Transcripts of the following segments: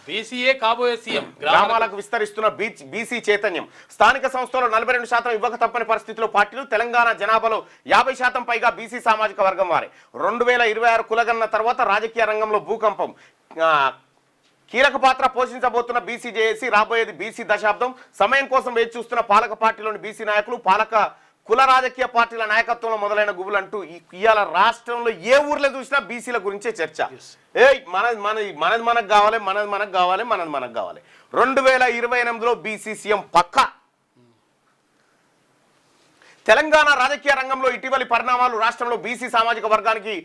BCA కాబోయే CM. గ్రామాలకు విస్తరిస్తున్న బీసీ చైతన్యం. స్థానిక సంస్థల్లో 42% ఇవ్వక తప్పని పరిస్థితిలో పార్టీలు. తెలంగాణ జనాభాలో 50% పైగా బీసీ సామాజిక వర్గం వారే. 2026 కులగన్న తర్వాత రాజకీయ రంగంలో భూకంపం. కీలక పాత్ర పోషించబోతున్న బీసీ జేఏసీ. రాబోయేది బీసీ దశాబ్దం. సమయం కోసం వేచి చూస్తున్న పాలక పార్టీలోని బీసీ నాయకులు. పాలక కుల రాజకీయ పార్టీల నాయకత్వంలో మొదలైన గుబులంటూ ఇవాళ రాష్ట్రంలో ఏ ఊర్లో చూసినా బీసీల గురించే చర్చ. మనది మనకు కావాలి, మనది మనకు కావాలి, మనది మనకు కావాలి. 2028లో బీసీ సీఎం పక్కా. తెలంగాణ రాజకీయ రంగంలో ఇటీవలి పరిణామాలు రాష్ట్రంలో బీసీ సామాజిక వర్గానికి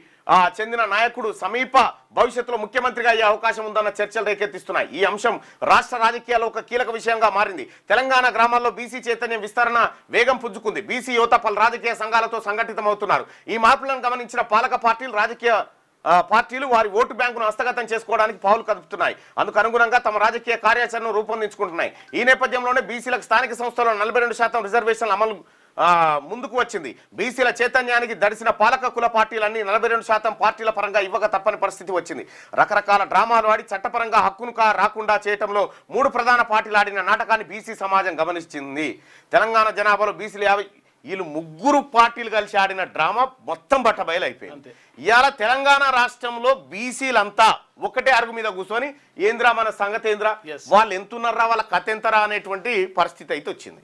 చెందిన నాయకుడు సమీప భవిష్యత్తులో ముఖ్యమంత్రిగా అయ్యే అవకాశం ఉందన్న చర్చలు రేకెత్తిస్తున్నాయి. ఈ అంశం రాష్ట్ర రాజకీయాల్లో ఒక కీలక విషయంగా మారింది. తెలంగాణ గ్రామాల్లో బీసీ చైతన్యం విస్తరణ వేగం పుంజుకుంది. బీసీ యువత పలు రాజకీయ సంఘాలతో సంఘటితమవుతున్నారు. ఈ మార్పులను గమనించిన పాలక పార్టీలు, రాజకీయ పార్టీలు వారి ఓటు బ్యాంకును హస్తగతం చేసుకోవడానికి పావులు కదుపుతున్నాయి. అందుకు అనుగుణంగా తమ రాజకీయ కార్యాచరణను రూపొందించుకుంటున్నాయి. ఈ నేపథ్యంలోనే బీసీలకు స్థానిక సంస్థల్లో 42% రిజర్వేషన్ల అమలు ముందుకు వచ్చింది. బీసీల చైతన్యానికి దడిసిన పాలక కుల పార్టీలన్నీ 42% పార్టీల పరంగా ఇవ్వక తప్పని పరిస్థితి వచ్చింది. రకరకాల డ్రామాలు ఆడి చట్టపరంగా హక్కును రాకుండా చేయటంలో 3 ప్రధాన పార్టీలు ఆడిన నాటకాన్ని బీసీ సమాజం గమనించింది. తెలంగాణ జనాభాలో బీసీలు 50, వీళ్ళు 3 పార్టీలు కలిసి ఆడిన డ్రామా మొత్తం బట్టబయలైపోయింది. ఇవాళ తెలంగాణ రాష్ట్రంలో బీసీలంతా ఒకటే అరుగు మీద కూర్చొని ఏంద్రా మన సంగతేంద్ర, వాళ్ళు ఎంతున్నారా, వాళ్ళ కథ ఎంతరా అనేటువంటి పరిస్థితి అయితే వచ్చింది.